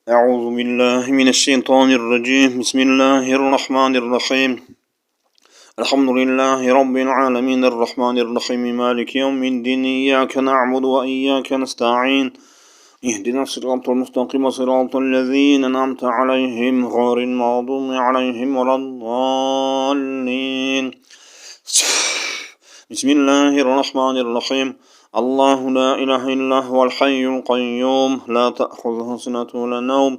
أعوذ بالله من الشيطان الرجيم. بسم الله الرحمن الرحيم. الحمد لله رب العالمين الرحمن الرحيم مالك يوم الدين. إياك نعبد وإياك نستعين. اهدنا الصراط المستقيم صراط الذين أنعمت عليهم غير المغضوب عليهم ولا الضالين. بسم الله الرحمن الرحيم. الله لا إله إلا هو الحي القيوم لا تأخذه سنة ولا نوم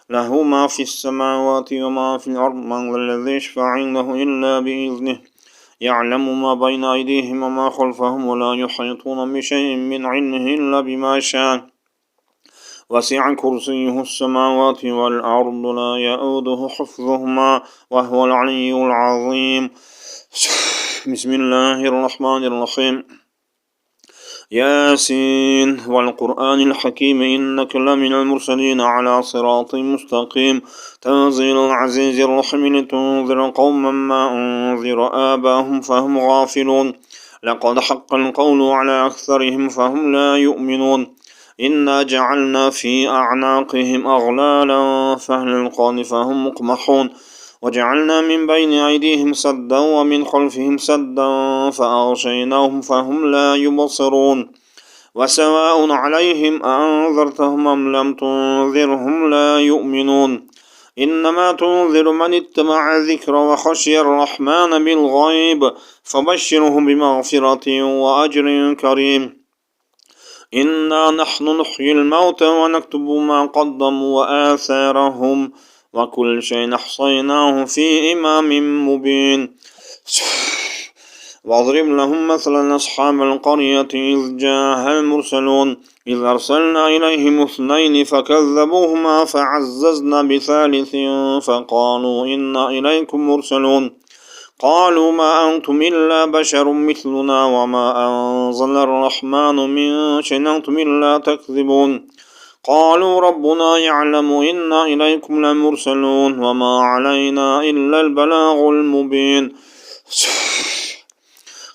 له ما في السماوات وما في الأرض من ذا الذي يشفع عنده إلا بإذنه يعلم ما بين أيديهم وما خلفهم ولا يحيطون بشيء من علمه إلا بما شاء وسع كرسيه السماوات والأرض لا يؤوده حفظهما وهو العلي العظيم. بسم الله الرحمن الرحيم. ياسين والقرآن الحكيم إنك لمن المرسلين على صراط مستقيم تنزيل العزيز الرحيم لتنذر قوما ما أنذر آباهم فهم غافلون لقد حق القول على أكثرهم فهم لا يؤمنون إنا جعلنا في أعناقهم أغلالا فهل القان فهم مقمحون وجعلنا من بين أيديهم سدا ومن خلفهم سدا فأغشيناهم فهم لا يبصرون وسواء عليهم أنذرتهم أم لم تنذرهم لا يؤمنون إنما تنذر من اتبع الذكر وخشي الرحمن بالغيب فبشرهم بمغفرة وأجر كريم. إنا نحن نحيي الموتى ونكتب ما قدموا وآثارهم وكل شيء أحصيناه في إمام مبين. واضرب لهم مثلا أصحاب القرية إذ جاءها المرسلون إذ أرسلنا إليهم اثنين فكذبوهما فعززنا بثالث فقالوا إنا إليكم مرسلون قالوا ما أنتم إلا بشر مثلنا وما أنزل الرحمن من شيء أنتم إلا تكذبون قالوا ربنا يعلم إنا إليكم لمرسلون وما علينا إلا البلاغ المبين.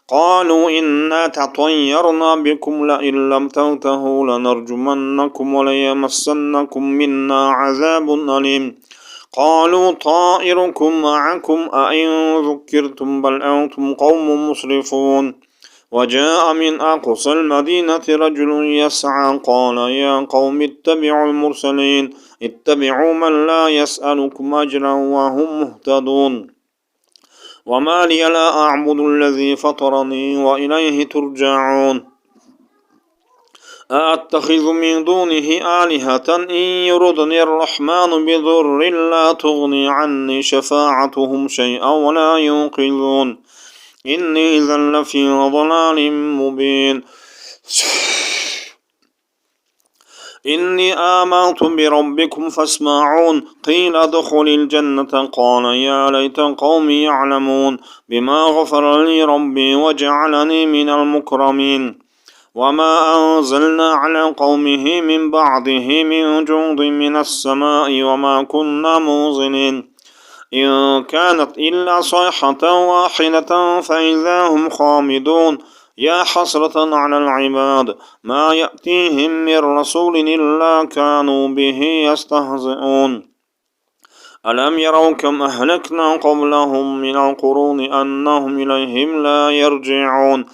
قالوا إنا تطيرنا بكم لئن لم تنتهوا لنرجمنكم وليمسنكم منا عذاب أليم قالوا طائركم معكم أئن ذكرتم بل أنتم قوم مسرفون وجاء من أقصى المدينة رجل يسعى قال يا قوم اتبعوا المرسلين اتبعوا من لا يسألكم أجرا وهم مهتدون وما لي لا أعبد الذي فطرني وإليه ترجعون أأتخذ من دونه آلهة إن يردني الرحمن بضر لا تغني عني شفاعتهم شيئا ولا ينقذون إني إذا لفي ضلال مبين. إني آمنت بربكم فاسمعون قيل ادخل الجنة قال يا ليت قومي يعلمون بما غفر لي ربي وجعلني من المكرمين وما أنزلنا على قومه من بعده من جند من السماء وما كنا منزلين إن كانت إلا صيحة واحدة فإذا هم خامدون يا حسرة على العباد ما يأتيهم من رسول إلا كانوا به يستهزئون ألم يروا كم أهلكنا قبلهم من القرون أنهم إليهم لا يرجعون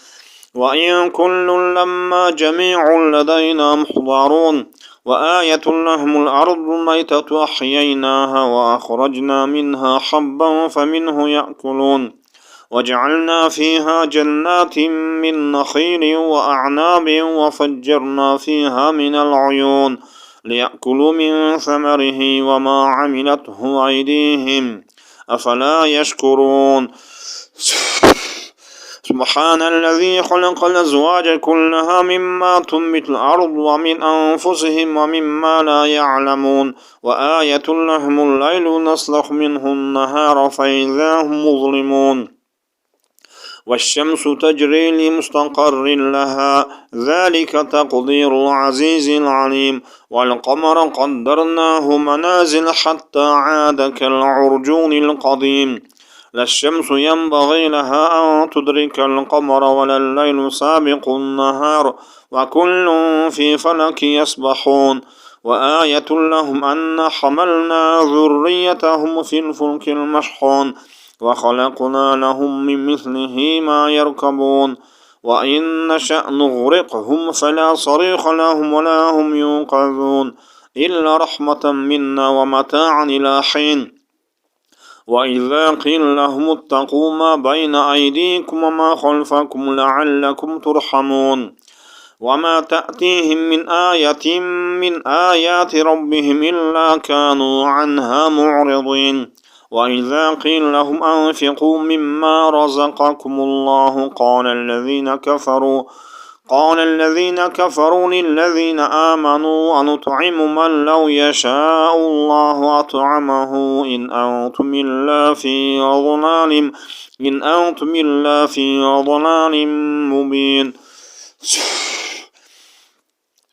وإن كل لما جميع لدينا محضرون وآية لهم الأرض الميتة أحييناها وأخرجنا منها حبا فمنه يأكلون وجعلنا فيها جنات من نخيل وأعناب وفجرنا فيها من العيون ليأكلوا من ثمره وما عملته أيديهم أفلا يشكرون سبحان الذي خلق الأزواج كلها مما تنبت الأرض ومن أنفسهم ومما لا يعلمون وآية لهم الليل نسلخ منه النهار فإذا هم مظلمون والشمس تجري لمستقر لها ذلك تقدير العزيز العليم والقمر قدرناه منازل حتى عاد كالعرجون القديم لا الشمس ينبغي لها أن تدرك القمر ولا الليل سابق النهار وكل في فلك يسبحون وآية لهم أن حملنا ذريتهم في الفلك المشحون وخلقنا لهم من مثله ما يركبون وإن نشأ نغرقهم فلا صريخ لهم ولا هم ينقذون إلا رحمة منا ومتاعا إلى حين وإذا قيل لهم اتقوا ما بين أيديكم وما خلفكم لعلكم ترحمون وما تأتيهم من آية من آيات ربهم إلا كانوا عنها معرضين وإذا قيل لهم أنفقوا مما رزقكم الله قال الذين كفروا للذين آمنوا أنطعم من لو يشاء الله أطعمه إن أنتم إلا في ضلال مبين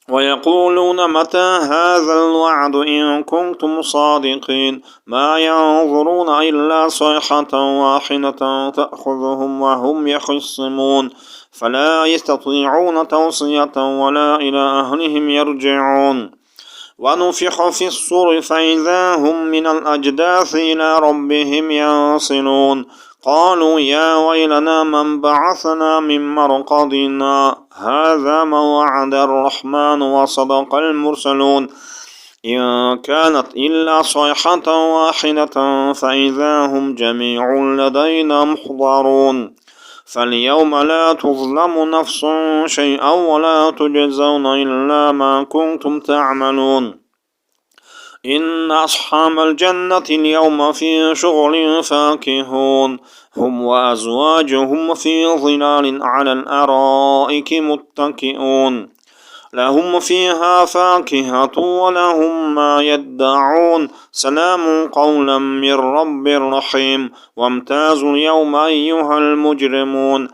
ويقولون متى هذا الوعد إن كنتم صادقين ما ينظرون إلا صيحة واحدة تأخذهم وهم يخصمون فلا يستطيعون توصية ولا إلى أهلهم يرجعون ونفخ في الصور فإذا هم من الأجداث إلى ربهم ينصلون قالوا يا ويلنا من بعثنا من مرقدنا هذا ما وعد الرحمن وصدق المرسلون إن كانت إلا صيحة واحدة فإذا هم جميع لدينا محضرون فاليوم لا تظلم نفس شيئا ولا تجزون إلا ما كنتم تعملون إن أصحاب الجنة اليوم في شغل فاكهون هم وأزواجهم في ظلال على الأرائك متكئون لهم فيها فاكهة ولهم ما يدعون سلام قولا من رب رحيم وامتازوا اليوم أيها المجرمون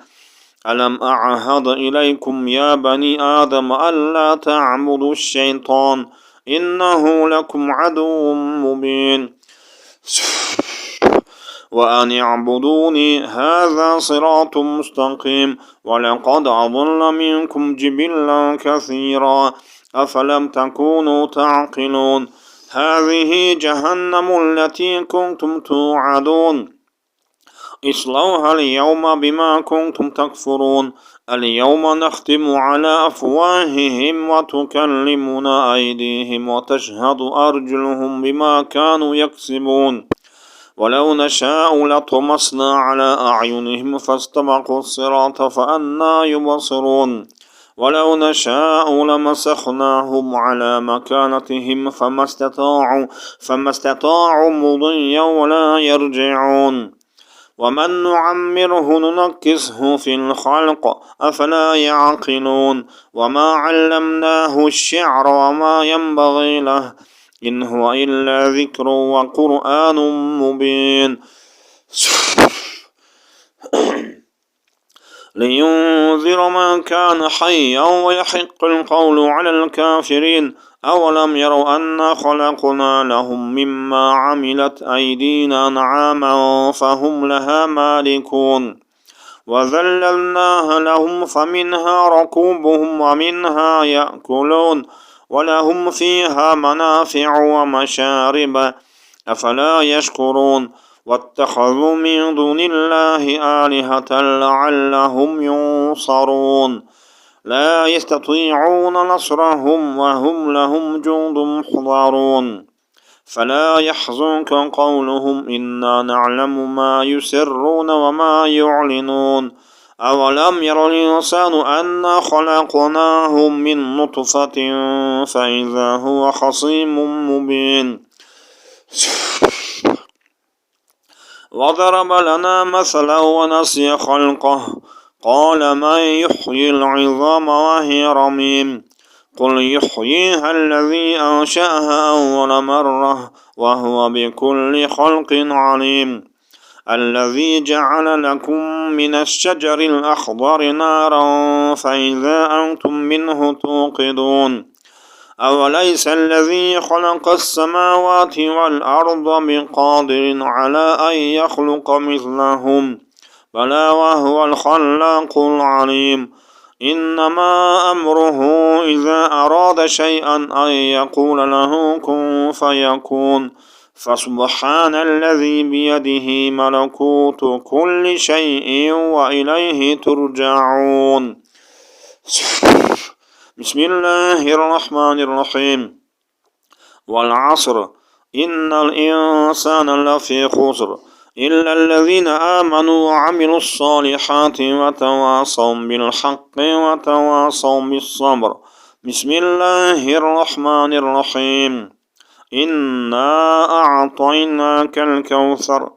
ألم أعهد إليكم يا بني آدم ألا تعبدوا الشيطان إنه لكم عدو مبين وأن اعبدوني هذا صراط مستقيم ولقد أضل منكم جبلا كثيرا أفلم تكونوا تعقلون هذه جهنم التي كنتم توعدون اصلوها اليوم بما كنتم تكفرون اليوم نختم على أفواههم وتكلمنا أيديهم وتشهد أرجلهم بما كانوا يكسبون ولو نشاء لطمسنا على أعينهم فاستبقوا الصراط فأنى يبصرون ولو نشاء لمسخناهم على مكانتهم فما استطاعوا مضيا ولا يرجعون ومن نعمره ننكسه في الخلق أفلا يعقلون وما علمناه الشعر وما ينبغي له إن هو إلا ذكر وقرآن مبين لينذر من كان حيا ويحق القول على الكافرين أولم يروا أنا خلقنا لهم مما عملت أيدينا نعاما فهم لها مالكون وذللناها لهم فمنها ركوبهم ومنها يأكلون ولهم فيها منافع ومشارب أفلا يشكرون واتخذوا من دون الله آلهة لعلهم ينصرون لا يستطيعون نصرهم وهم لهم جند محضرون فلا يحزنك قولهم إنا نعلم ما يسرون وما يعلنون أولم ير الإنسان أنا خلقناه من نطفة فإذا هو خصيم مبين وضرب لنا مثلا ونسي خلقه قال من يحيي العظام وهي رميم قل يحييها الذي أنشأها أول مرة وهو بكل خلق عليم الذي جعل لكم من الشجر الأخضر نارا فإذا أنتم منه توقدون أوليس الذي خلق السماوات والأرض بقادر على أن يخلق مثلهم بلى وهو الخلاق العليم إنما أمره إذا أراد شيئا أن يقول له كن فيكون. فسبحان الذي بيده ملكوت كل شيء وإليه ترجعون. بسم الله الرحمن الرحيم. والعصر إن الإنسان لفي خسر إلا الذين آمنوا وعملوا الصالحات وتواصوا بالحق وتواصوا بالصبر. بسم الله الرحمن الرحيم. إنا أعطيناك الكوثر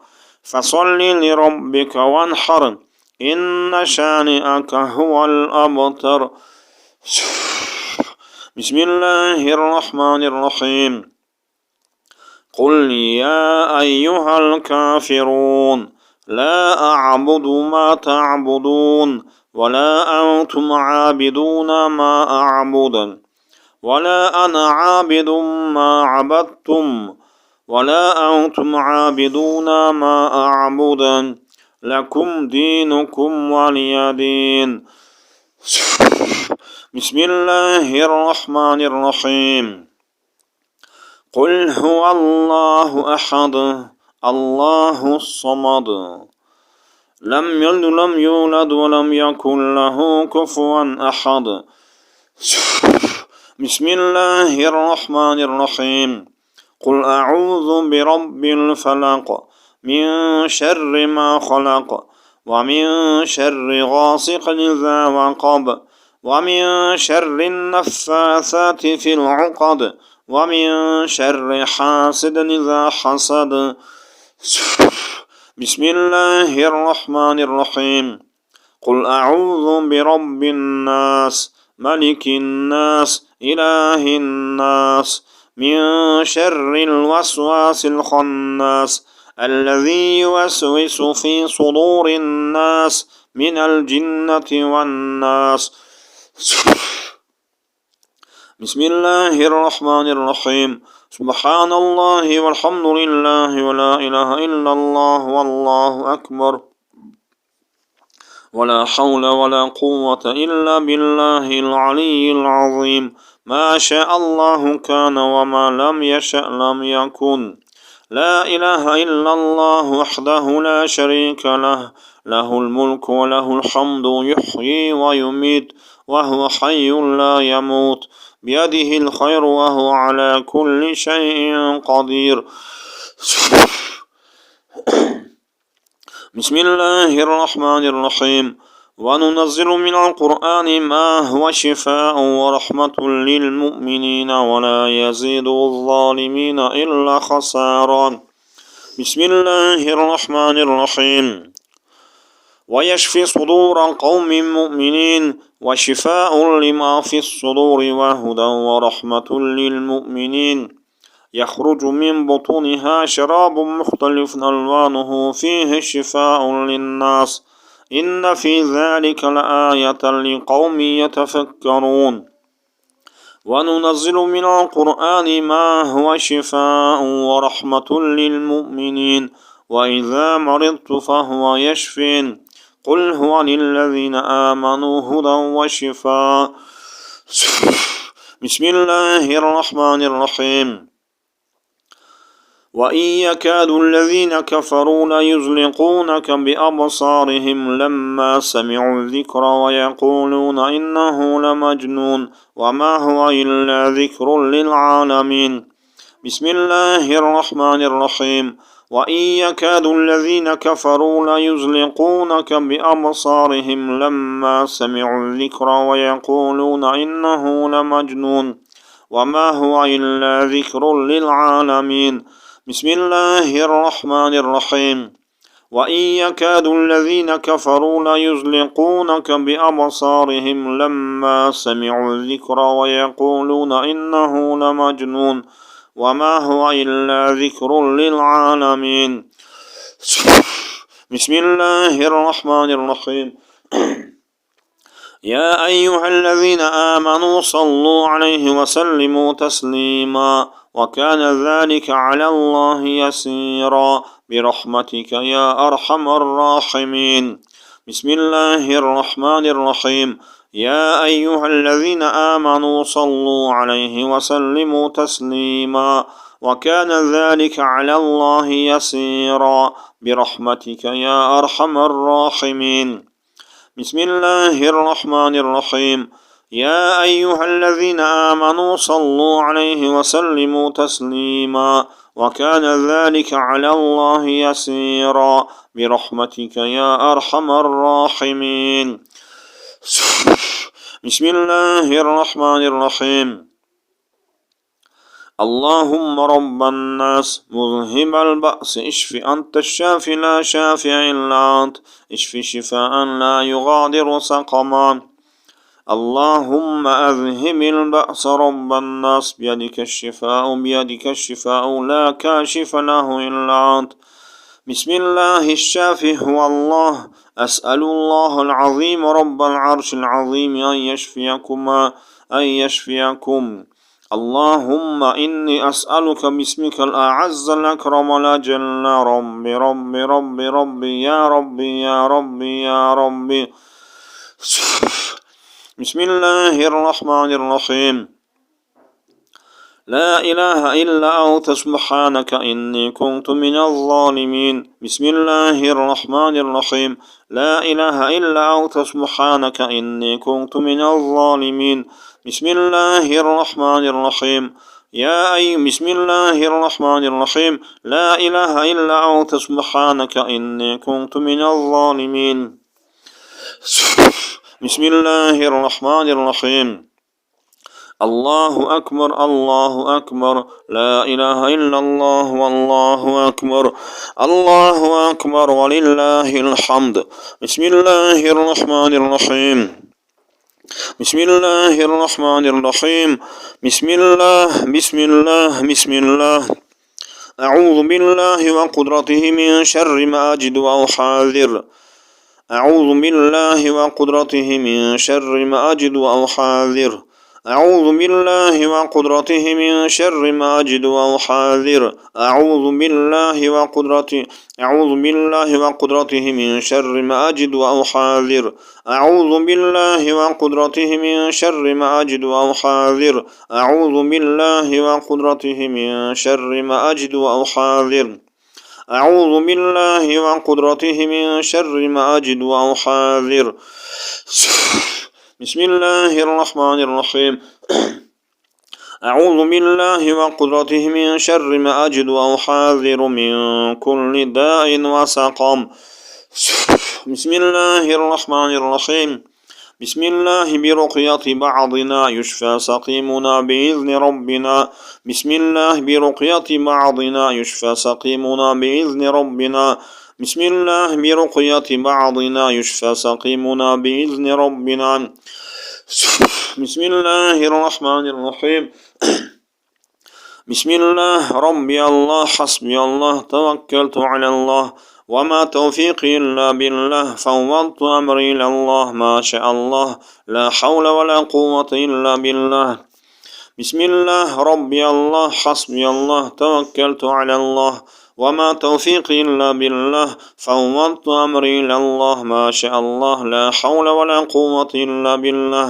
فصل لربك وانحر إن شانئك هو الأبتر. بسم الله الرحمن الرحيم. قل يا أيها الكافرون لا أعبد ما تعبدون ولا أنتم عابدون ما أعبد ولا أنا عابد ما عبدتم ولا أنتم عابدون ما أعبد لكم دينكم ولي دين. بسم الله الرحمن الرحيم. قل هو الله أحد الله الصمد لم يلد ولم يولد ولم يكن له كفوا أحد. بسم الله الرحمن الرحيم. قل أعوذ برب الفلق من شر ما خلق ومن شر غاسق إذا وقب ومن شر النفاثات في العقد ومن شر حاسد إذا حسد. بسم الله الرحمن الرحيم. قل أعوذ برب الناس ملك الناس إله الناس من شر الوسواس الخناس الذي يوسوس في صدور الناس من الجنة والناس. بسم الله الرحمن الرحيم. سبحان الله والحمد لله ولا إله إلا الله والله أكبر ولا حول ولا قوة إلا بالله العلي العظيم. ما شاء الله كان وما لم يشأ لم يكن. لا إله إلا الله وحده لا شريك له له الملك وله الحمد يحيي ويميت وهو حي لا يموت بيده الخير وهو على كل شيء قدير. بسم الله الرحمن الرحيم. وننزل من القرآن ما هو شفاء ورحمة للمؤمنين ولا يزيد الظالمين إلا خسارا. بسم الله الرحمن الرحيم. ويشفي صدور قوم مؤمنين وشفاء لما في الصدور وهدى ورحمة للمؤمنين. يخرج من بطونها شراب مختلف ألوانه فيه شفاء للناس إن في ذلك لآية لقوم يتفكرون. وننزل من القرآن ما هو شفاء ورحمة للمؤمنين وإذا مرضت فهو يشفين. قل هو للذين آمنوا هدى وشفاء. بسم الله الرحمن الرحيم. وإن يكاد الذين كفروا ليزلقونك بأبصارهم لما سمعوا الذكر ويقولون إنه لمجنون وما هو إلا ذكر للعالمين. بسم الله الرحمن الرحيم. وإن يكاد الذين كفروا ليزلقونك بأبصارهم لما سمعوا الذكر ويقولون إنه لمجنون وما هو إلا ذكر للعالمين. بسم الله الرحمن الرحيم. وإن يكاد الذين كفروا ليزلقونك بأبصارهم لما سمعوا الذكر ويقولون إنه لمجنون وما هو إلا ذكر للعالمين. بسم الله الرحمن الرحيم. يا أيها الذين آمنوا صلوا عليه وسلموا تسليما وكان ذلك على الله يسيرا برحمتك يا أرحم الراحمين. بسم الله الرحمن الرحيم. يا أيها الذين آمنوا صلوا عليه وسلموا تسليما وكان ذلك على الله يسيرا برحمتك يا أرحم الراحمين. بسم الله الرحمن الرحيم. يا أيها الذين آمنوا صلوا عليه وسلموا تسليما وكان ذلك على الله يسيرا برحمتك يا أرحم الراحمين. بسم الله الرحمن الرحيم. اللهم رب الناس مذهب البأس اشف أنت الشافي لا شافع إلا أنت اشف شفاء لا يغادر سقما. اللهم أذهب البأس رب الناس بيدك الشفاء لا كاشف له إلا أنت. بسم الله الشافي هو الله. أسأل الله العظيم رب العرش العظيم أن يشفيكم. اللهم إني أسألك باسمك الأعز الأكرم الأجل ربي ربي ربي ربي يا ربي يا ربي يا ربي. بسم الله الرحمن الرحيم. لا إله إلا أنت سبحانك إني كنت من الظالمين. بسم الله الرحمن الرحيم. لا إله إلا أنت سبحانك إني كنت من الظالمين. بسم الله الرحمن الرحيم. بسم الله الرحمن الرحيم. لا إله إلا أنت سبحانك إني كنت من الظالمين. بسم الله الرحمن الرحيم. الله أكبر الله أكبر لا إله إلا الله والله أكبر الله أكبر ولله الحمد. بسم الله الرحمن الرحيم. بسم الله الرحمن الرحيم. بسم الله بسم الله بسم الله. أعوذ بالله وقدرته من شر ما أجد وأحاذر. أعوذ بالله وقدرته من شر ما أجد وأحاذر. أعوذ بالله وقدرته من شر ما أجد وأحاذر. أعوذ بالله وقدرته من شر ما أجد وأحاذر. أعوذ بالله وقدرته من شر ما أجد وأحاذر. أعوذ بالله وقدرته من شر ما أجد وأحاذر. أعوذ بالله وقدرته من شر ما أجد وأحاذر. بسم الله الرحمن الرحيم. أعوذ بالله وقدرته من شر ما أجد وأحاذر من كل داء وسقم. بسم الله الرحمن الرحيم. بسم الله برقية بعضنا يشفى سقيمنا بإذن ربنا. بسم الله برقية بعضنا يشفى سقيمنا بإذن ربنا. بسم الله برقية بعضنا يشفى سقيمنا بإذن ربنا. بسم الله الرحمن الرحيم. بسم الله ربي الله حسبي الله توكلت على الله وما توفيقي إلا بالله فوضت أمري إلى الله ما شاء الله لا حول ولا قوة إلا بالله. بسم الله ربي الله حسبي الله توكلت على الله وما توفيقي إلا بالله فوضت أمري إلى الله ما شاء الله لا حول ولا قوة إلا بالله.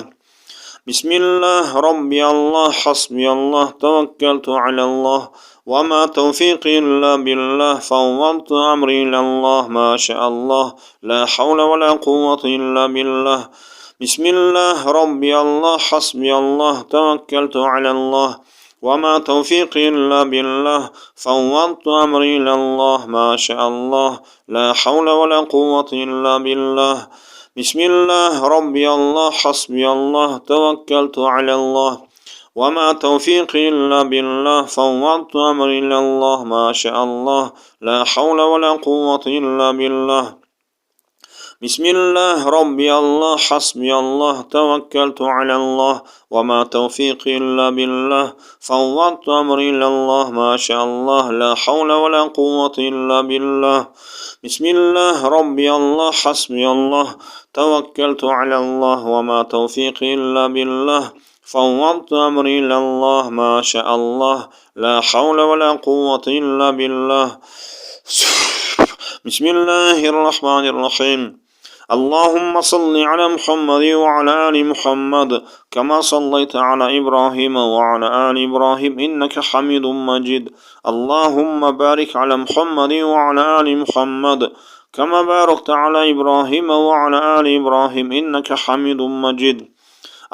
بسم الله ربي الله حسبي الله توكلت على الله وما توفيقي إلا بالله فوضت أمري إلى الله ما شاء الله لا حول ولا قوة إلا بالله. بسم الله ربي الله حسبي الله توكلت على الله وما توفيقي إلا بالله فوضت أمري إلى الله ما شاء الله لا حول ولا قوة إلا بالله. بسم الله ربي الله حسبي الله توكلت على الله وما توفيقي إلا بالله فوضت أمري إلى الله ما شاء الله لا حول ولا قوة إلا بالله. بسم الله ربي الله حسبي الله توكلت على الله وما توفيقي إلا بالله فوضت أمري إلى الله ما شاء الله لا حول ولا قوة إلا بالله. بسم الله ربي الله حسبي الله توكلت على الله وما توفيقي إلا بالله فوضت أمري إلى الله ما شاء الله لا حول ولا قوة إلا بالله. بسم الله الرحمن الرحيم. اللهم صل على محمد وعلى آل محمد كما صليت على إبراهيم وعلى آل إبراهيم إنك حميد مجيد. اللهم بارك على محمد وعلى آل محمد كما باركت على إبراهيم وعلى آل إبراهيم إنك حميد مجيد.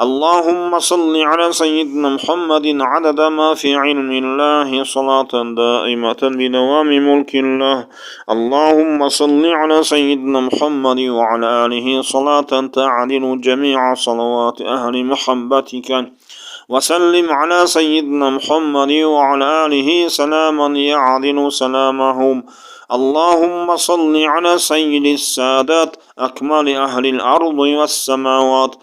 اللهم صل على سيدنا محمد عدد ما في علم الله صلاة دائمة بدوام ملك الله. اللهم صل على سيدنا محمد وعلى آله صلاة تعدل جميع صلوات أهل محبتك. وسلم على سيدنا محمد وعلى آله سلاما يعدل سلامهم. اللهم صل على سيد السادات أكمل أهل الأرض والسماوات.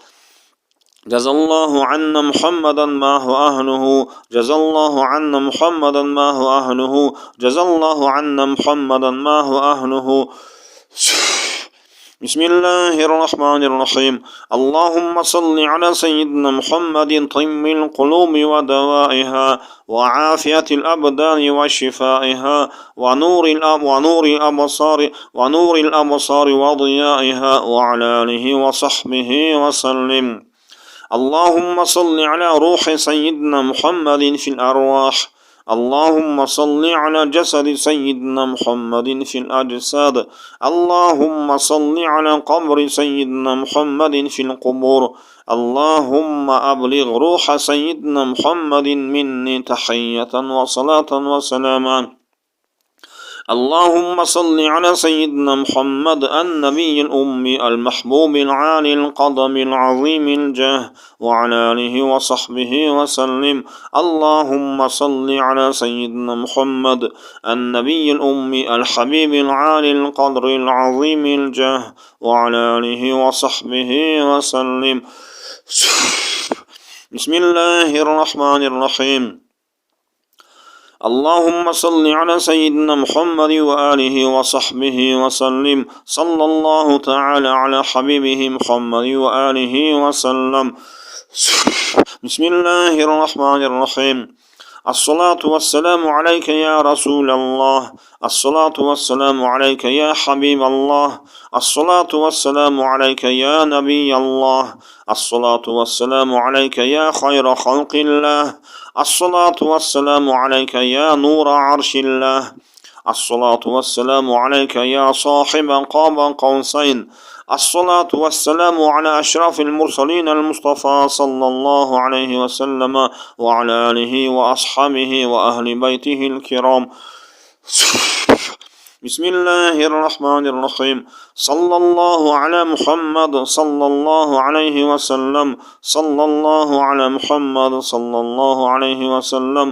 جزا الله عنا محمدا ما هو أهله. جزا الله عنا محمدا ما هو أهله. جزا الله عنا محمدا ما هو أهله. بسم الله الرحمن الرحيم. اللهم صل على سيدنا محمد طب القلوب ودوائها وعافية الأبدان وشفائها ونور الأبصار وضيائها وعلى آله وصحبه وسلم. اللهم صل على روح سيدنا محمد في الأرواح. اللهم صل على جسد سيدنا محمد في الأجساد. اللهم صل على قبر سيدنا محمد في القبور. اللهم أبلغ روح سيدنا محمد مني تحية وصلاة وسلاما. اللهم صل على سيدنا محمد النبي الأمي المحبوب العالي القدم العظيم الجاه وعلى آله وصحبه وسلم. اللهم صل على سيدنا محمد النبي الأمي الحبيب العالي القدر العظيم الجاه وعلى آله وصحبه وسلم. بسم الله الرحمن الرحيم. اللهم صل على سيدنا محمد وآله وصحبه وسلم. صلى الله تعالى على حبيبه محمد وآله وسلم. بسم الله الرحمن الرحيم. الصلاة والسلام عليك يا رسول الله. الصلاة والسلام عليك يا حبيب الله. الصلاة والسلام عليك يا نبي الله. الصلاة والسلام عليك يا خير خلق الله. الصلاة والسلام عليك يا نور عرش الله. الصلاة والسلام عليك يا صاحب قاب قوسين. الصلاة والسلام على أشرف المرسلين المصطفى صلى الله عليه وسلم وعلى آله وأصحابه وأهل بيته الكرام. بسم الله الرحمن الرحيم. صلى الله على محمد صلى الله عليه وسلم. صلى الله على محمد صلى الله عليه وسلم.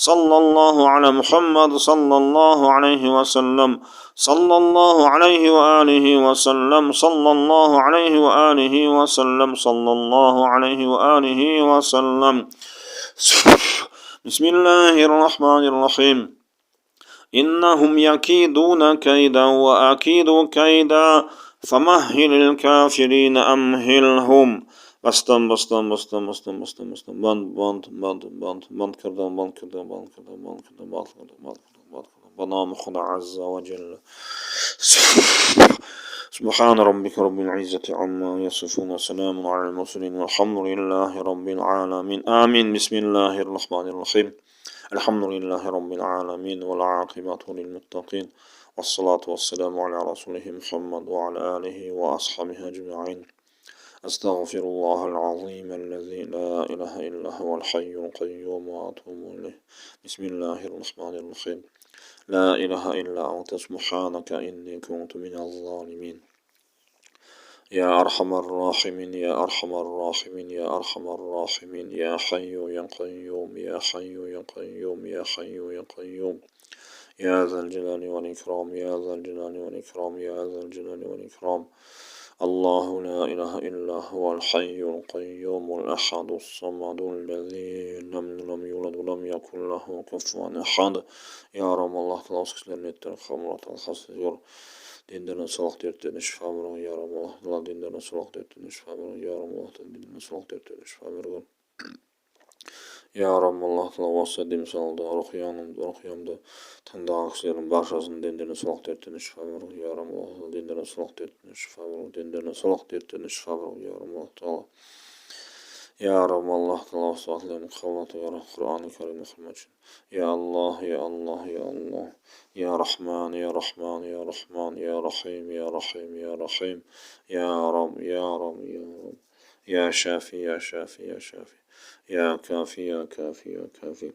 صلى الله على محمد صلى الله عليه وسلم. صلى الله عليه وآله وسلم. صلى الله عليه وآله وسلم. صلى الله عليه وآله وسلم. بسم الله الرحمن الرحيم. إنهم يكيدون كيدا وأكيد كيدا فمهل الكافرين أمهلهم. بستم بند کردم بنام خدا عز وجل. سبحان ربك رب العزة عما يصفون وسلام على المرسلين والحمد لله رب العالمين. آمين. بسم الله الرحمن الرحيم. الحمد لله رب العالمين والعاقبة للمتقين والصلاة والسلام على رسوله محمد وعلى آله وأصحابه أجمعين. أستغفر الله العظيم الذي لا إله إلا هو الحي القيوم وأتوب إليه. بسم الله الرحمن الرحيم. لا إله إلا أنت سبحانك إني كنت من الظالمين. يا أرحم الراحمين يا أرحم الراحمين يا أرحم الراحمين يا حي يا قيوم يا حي يا قيوم يا حي يا قيوم يا ذا الجلال والإكرام يا ذا الجلال والإكرام يا ذا الجلال والإكرام. الله لا إله إلا هو الحي القيوم الأحد الصمد الذي لم يولد ولم يكن له كفوا أحد. يا رب الله تلاصقنا الخمرة الخسر ديننا صلاح ترتين شفامر. يا رب الله ديننا صلاح ترتين شفامر. يا رب الله ديننا صلاح ترتين شفامر. Ya Rabb Allah Teala wasa dimsalda ruhiyamda tandağ kişilerin barşasının denderine sulak dertlerine şifa ver. Ya Rabb Allah denderine sulak dertlerine şifa ver. Denderine sulak dertlerine şifa ver. Ya Rabb Allah Teala. Ya Rabb Allah Teala vasatlarını kavlatı ya Kur'an-ı Kerim okumak. Ya Allah, ya Allah, ya Allah. Ya Rahman, ya Rahman, ya Rahman, ya Rahim, ya Rahim, ya Rahim. Ya Rabb, ya Rabb, ya Rabb. Ya Şafi, ya Şafi, ya Şafi. يا كافي يا كافي يا كافي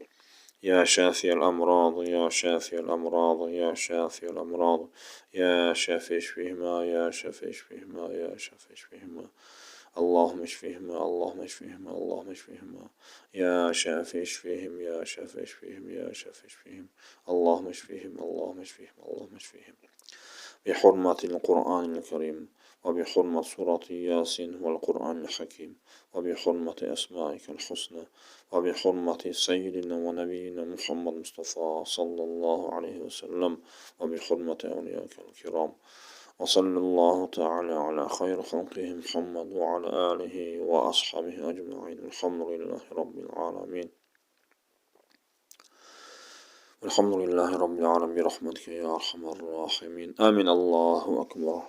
يا شافي الأمراض يا شافي الأمراض يا شافي الأمراض يا شافي اشفيهما يا شافي اشفيهما يا شافي اشفيهما اللهم اشفيهما اللهم اشفيهما اللهم اشفيهما يا شافي اشفيهم يا شافي اشفيهم يا شافي اشفيهم اللهم اشفيهم اللهم اشفيهم اللهم اشفيهم بحرمة القرآن الكريم وبحرمة سورة ياسين والقرآن الحكيم وبحرمة أسمائك الحسنى وبحرمة سيدنا ونبينا محمد مصطفى صلى الله عليه وسلم وبحرمة أولياءك الكرام وصلى الله تعالى على خير خلقه محمد وعلى آله وأصحابه أجمعين الحمد لله رب العالمين الحمد لله رب العالمين برحمتك يا أرحم الراحمين آمين الله أكبر.